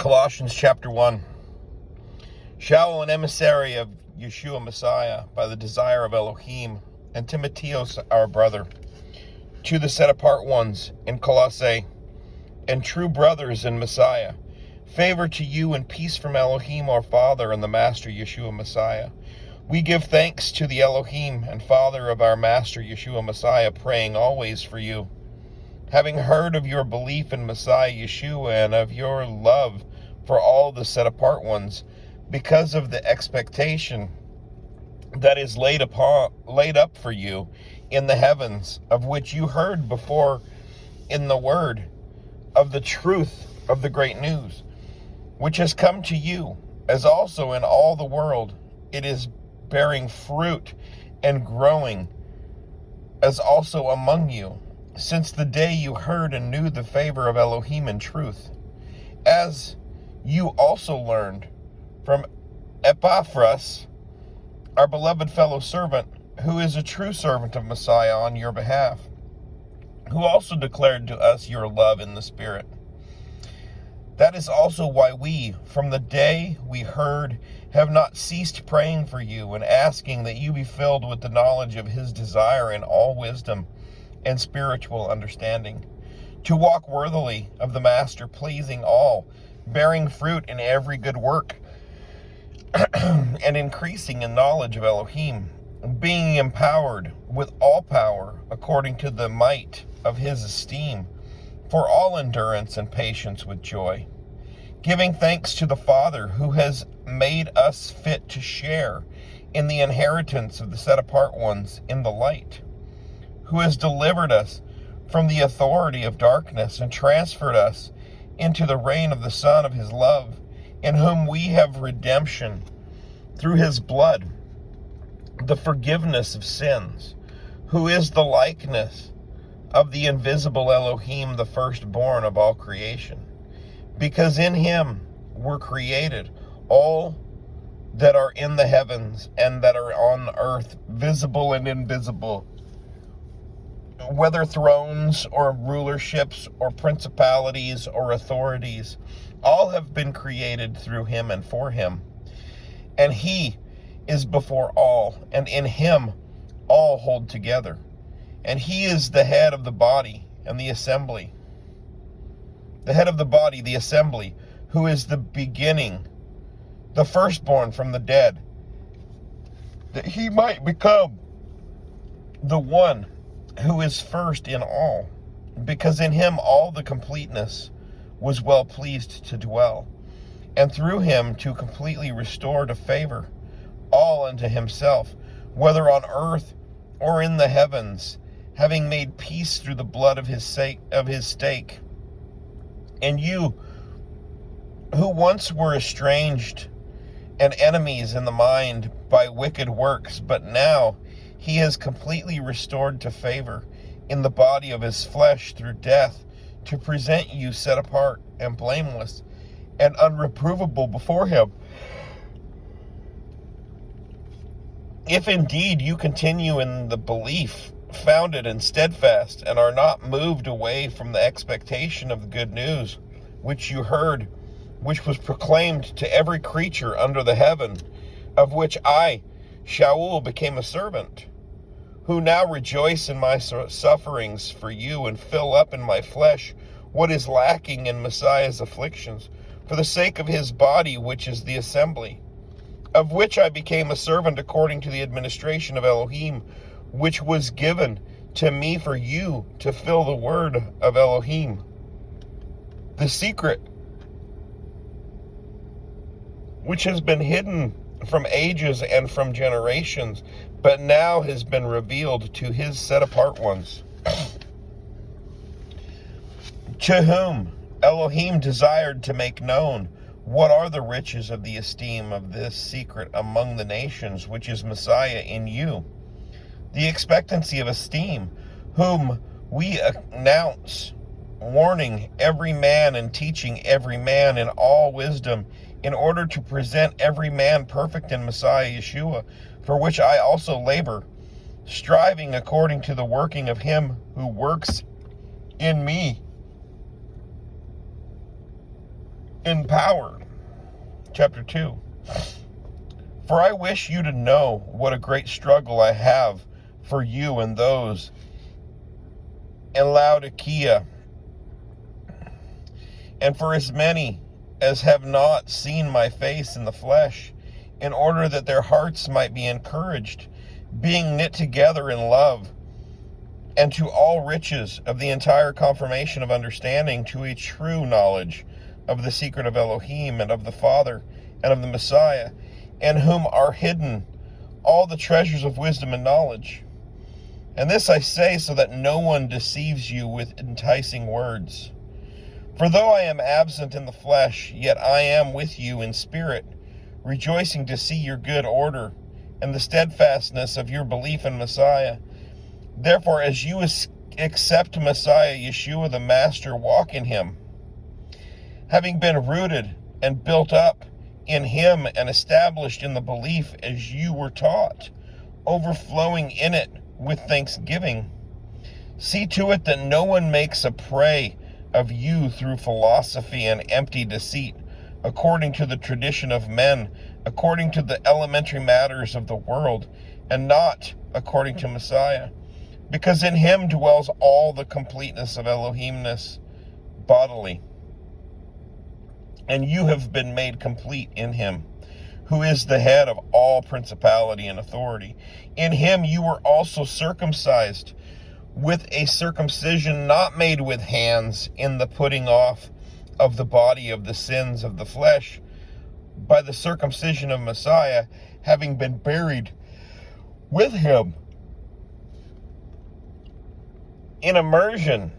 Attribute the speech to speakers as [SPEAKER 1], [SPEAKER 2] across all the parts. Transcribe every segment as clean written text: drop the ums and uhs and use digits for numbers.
[SPEAKER 1] Colossians chapter 1. Shaul, an emissary of Yeshua Messiah, by the desire of Elohim, and Timotheus, our brother, to the set-apart ones in Colossae, and true brothers in Messiah, favor to you and peace from Elohim our Father and the Master Yeshua Messiah. We give thanks to the Elohim and Father of our Master Yeshua Messiah, praying always for you, having heard of your belief in Messiah Yeshua and of your love for all the set-apart ones, because of the expectation that is laid up for you in the heavens, of which you heard before in the word of the truth of the great news, which has come to you, as also in all the world it is bearing fruit and growing, as also among you, since the day you heard and knew the favor of Elohim in truth, as you also learned from Epaphras, our beloved fellow servant, who is a true servant of Messiah on your behalf, who also declared to us your love in the Spirit. That is also why we, from the day we heard, have not ceased praying for you and asking that you be filled with the knowledge of his desire in all wisdom and spiritual understanding, to walk worthily of the Master, pleasing all, bearing fruit in every good work, and increasing in knowledge of Elohim, being empowered with all power according to the might of his esteem, for all endurance and patience with joy, giving thanks to the Father who has made us fit to share in the inheritance of the set-apart ones in the light, who has delivered us from the authority of darkness and transferred us into the reign of the Son of his love, in whom we have redemption through his blood, the forgiveness of sins, who is the likeness of the invisible Elohim, the firstborn of all creation. Because in him were created all that are in the heavens and that are on earth, visible and invisible, whether thrones or rulerships or principalities or authorities, all have been created through him and for him. And he is before all, and in him all hold together. And he is the head of the body and the assembly. The head of the body, the assembly, who is the beginning, the firstborn from the dead, that he might become the one who is first in all, because in him all the completeness was well pleased to dwell, and through him to completely restore to favor all unto himself, whether on earth or in the heavens, having made peace through the blood of his stake. And you, who once were estranged and enemies in the mind by wicked works, but now he has completely restored to favor in the body of his flesh through death, to present you set apart and blameless and unreprovable before him. If indeed you continue in the belief, founded and steadfast, and are not moved away from the expectation of the good news, which you heard, which was proclaimed to every creature under the heaven, of which I, Shaul, became a servant, who now rejoice in my sufferings for you and fill up in my flesh what is lacking in Messiah's afflictions, for the sake of his body, which is the assembly, of which I became a servant according to the administration of Elohim, which was given to me for you to fill the word of Elohim, the secret, which has been hidden from ages and from generations, but now has been revealed to his set-apart ones, to whom Elohim desired to make known what are the riches of the esteem of this secret among the nations, which is Messiah in you, the expectancy of esteem, whom we announce, warning every man and teaching every man in all wisdom, in order to present every man perfect in Messiah Yeshua, for which I also labor, striving according to the working of him who works in me in power. Chapter 2. For I wish you to know what a great struggle I have for you and those in Laodicea, and for as many as have not seen my face in the flesh, in order that their hearts might be encouraged, being knit together in love, and to all riches of the entire confirmation of understanding, to a true knowledge of the secret of Elohim and of the Father and of the Messiah, in whom are hidden all the treasures of wisdom and knowledge. And this I say so that no one deceives you with enticing words. For though I am absent in the flesh, yet I am with you in spirit, rejoicing to see your good order and the steadfastness of your belief in Messiah. Therefore, as you accept Messiah, Yeshua the Master, walk in him, having been rooted and built up in him and established in the belief as you were taught, overflowing in it with thanksgiving. See to it that no one makes a prey of you through philosophy and empty deceit, according to the tradition of men, according to the elementary matters of the world, and not according to Messiah. Because in him dwells all the completeness of Elohimness bodily. And you have been made complete in him, who is the head of all principality and authority. In him you were also circumcised, with a circumcision not made with hands, in the putting off of the body of the sins of the flesh, by the circumcision of Messiah, having been buried with him in immersion,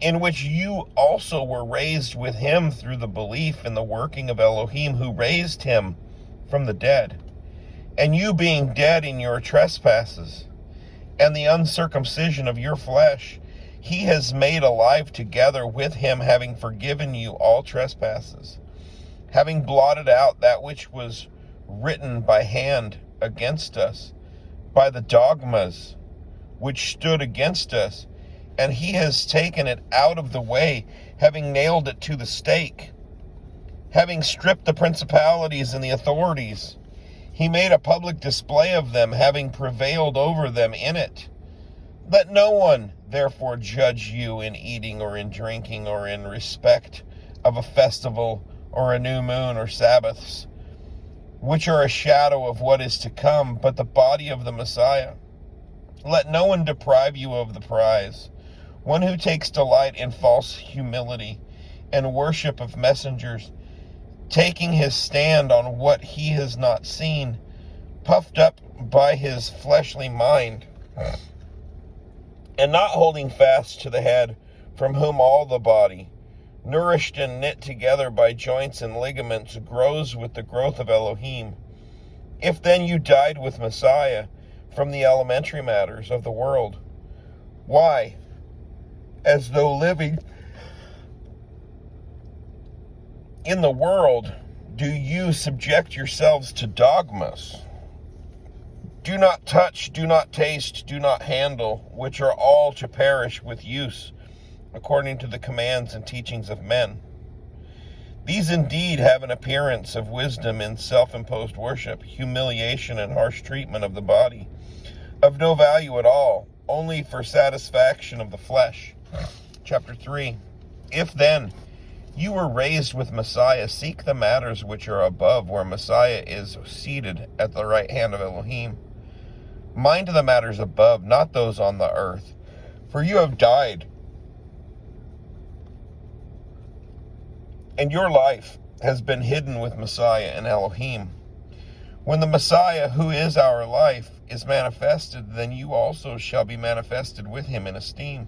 [SPEAKER 1] in which you also were raised with him through the belief in the working of Elohim, who raised him from the dead. And you, being dead in your trespasses and the uncircumcision of your flesh, he has made alive together with him, having forgiven you all trespasses, having blotted out that which was written by hand against us, by the dogmas which stood against us, and he has taken it out of the way, having nailed it to the stake. Having stripped the principalities and the authorities, he made a public display of them, having prevailed over them in it. Let no one, therefore, judge you in eating or in drinking or in respect of a festival or a new moon or Sabbaths, which are a shadow of what is to come, but the body of the Messiah. Let no one deprive you of the prize, one who takes delight in false humility and worship of messengers, taking his stand on what he has not seen, puffed up by his fleshly mind, and not holding fast to the head, from whom all the body, nourished and knit together by joints and ligaments, grows with the growth of Elohim. If then you died with Messiah from the elementary matters of the world, why, as though living in the world, do you subject yourselves to dogmas? Do not touch, do not taste, do not handle, which are all to perish with use, according to the commands and teachings of men. These indeed have an appearance of wisdom in self-imposed worship, humiliation, and harsh treatment of the body, of no value at all, only for satisfaction of the flesh. Chapter 3. If then you were raised with Messiah, seek the matters which are above, where Messiah is seated at the right hand of Elohim. Mind the matters above, not those on the earth. For you have died, and your life has been hidden with Messiah in Elohim. When the Messiah, who is our life, is manifested, then you also shall be manifested with him in esteem.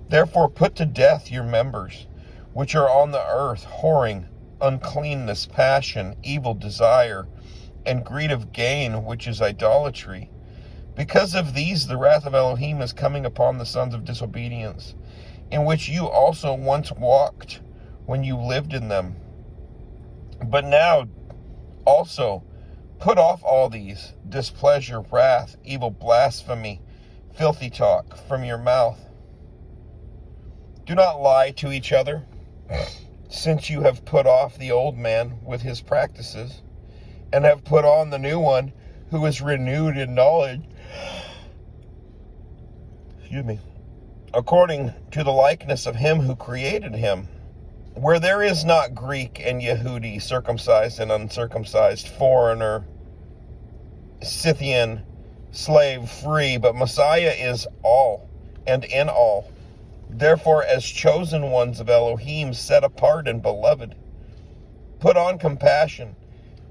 [SPEAKER 1] Therefore put to death your members, which are on the earth, whoring, uncleanness, passion, evil desire, and greed of gain, which is idolatry. Because of these, the wrath of Elohim is coming upon the sons of disobedience, in which you also once walked when you lived in them. But now also put off all these: displeasure, wrath, evil, blasphemy, filthy talk from your mouth. Do not lie to each other, since you have put off the old man with his practices, and have put on the new one, who is renewed in knowledge, according to the likeness of him who created him, where there is not Greek and Yehudi, circumcised and uncircumcised, foreigner, Scythian, slave, free, but Messiah is all and in all. Therefore, as chosen ones of Elohim, set apart and beloved, put on compassion,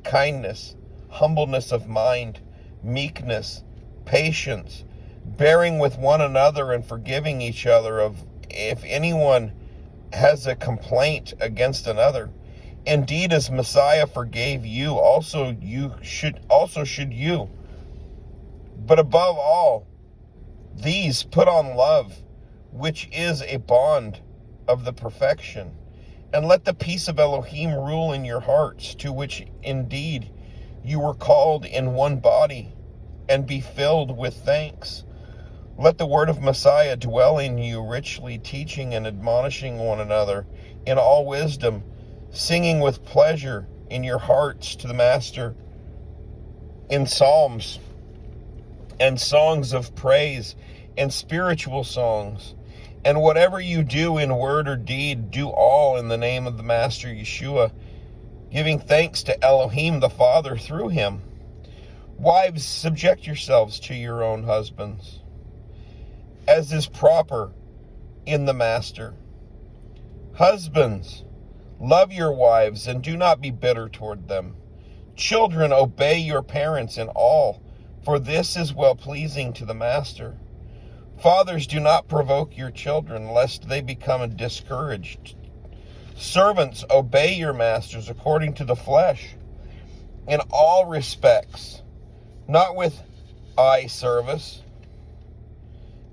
[SPEAKER 1] kindness, humbleness of mind, meekness, patience, bearing with one another and forgiving each other if anyone has a complaint against another. Indeed, as Messiah forgave you, also should you. But above all these, put on love, which is a bond of the perfection. And let the peace of Elohim rule in your hearts, to which indeed you were called in one body, and be filled with thanks. Let the word of Messiah dwell in you richly, teaching and admonishing one another in all wisdom, singing with pleasure in your hearts to the Master in psalms and songs of praise and spiritual songs. And whatever you do in word or deed, do all in the name of the Master Yeshua, giving thanks to Elohim the Father through him. Wives, subject yourselves to your own husbands, as is proper in the Master. Husbands, love your wives and do not be bitter toward them. Children, obey your parents in all, for this is well-pleasing to the Master. Fathers, do not provoke your children, lest they become discouraged. Servants, obey your masters according to the flesh, in all respects, not with eye service,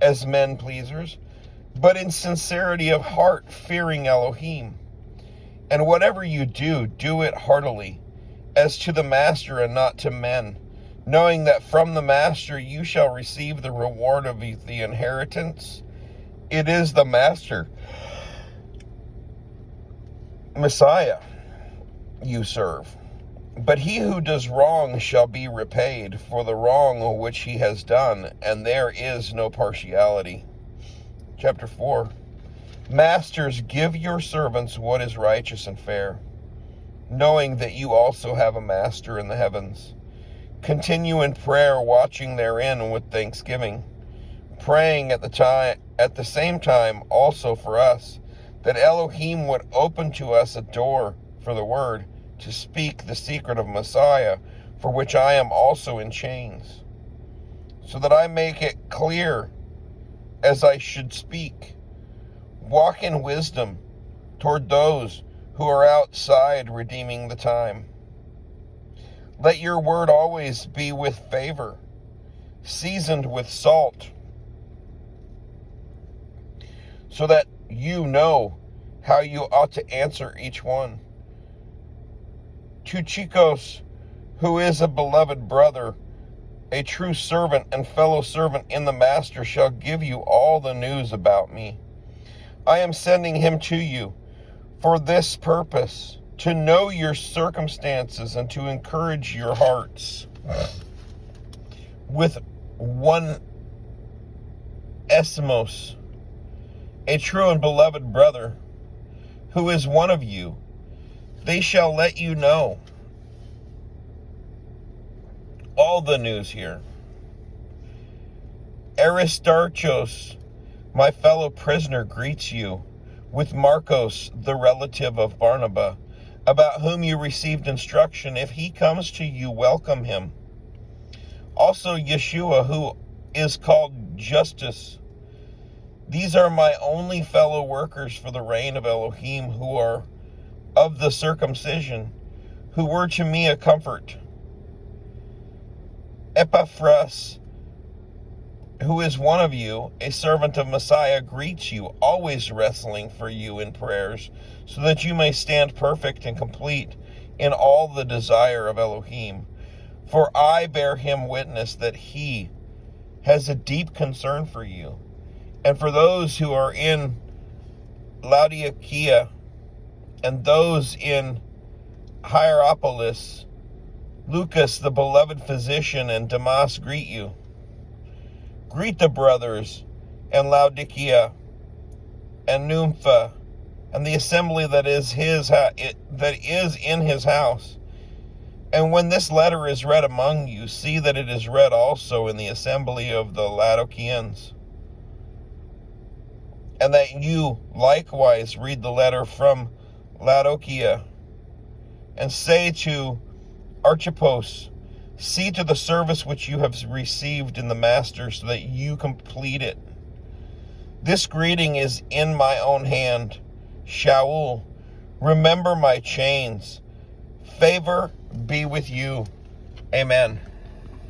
[SPEAKER 1] as men pleasers, but in sincerity of heart, fearing Elohim. And whatever you do, do it heartily, as to the Master and not to men, knowing that from the Master you shall receive the reward of the inheritance. It is the Master, Messiah, you serve. But he who does wrong shall be repaid for the wrong which he has done, and there is no partiality. Chapter 4. Masters, give your servants what is righteous and fair, knowing that you also have a Master in the heavens. Continue in prayer, watching therein with thanksgiving, praying at the same time also for us, that Elohim would open to us a door for the word, to speak the secret of Messiah, for which I am also in chains, so that I make it clear as I should speak. Walk in wisdom toward those who are outside, redeeming the time. Let your word always be with favor, seasoned with salt, so that you know how you ought to answer each one. To Chicos, who is a beloved brother, a true servant and fellow servant in the Master, shall give you all the news about me. I am sending him to you for this purpose, to know your circumstances and to encourage your hearts. With one Esimos, a true and beloved brother, who is one of you, they shall let you know all the news here. Aristarchus, my fellow prisoner, greets you, with Marcos, the relative of Barnabas, about whom you received instruction. If he comes to you, welcome him. Also Yeshua, who is called Justus. These are my only fellow workers for the reign of Elohim, who are of the circumcision, who were to me a comfort. Epaphras, who is one of you, a servant of Messiah, greets you, always wrestling for you in prayers, so that you may stand perfect and complete in all the desire of Elohim. For I bear him witness that he has a deep concern for you, and for those who are in Laodicea and those in Hierapolis. Lucas, the beloved physician, and Demas greet you. Greet the brothers and Laodicea and Nympha and the assembly that is in his house. And when this letter is read among you, see that it is read also in the assembly of the Laodiceans, and that you likewise read the letter from Laodicea, and say to Archippus, see to the service which you have received in the Master, so that you complete it. This greeting is in my own hand. Shaul, remember my chains. Favor be with you. Amen.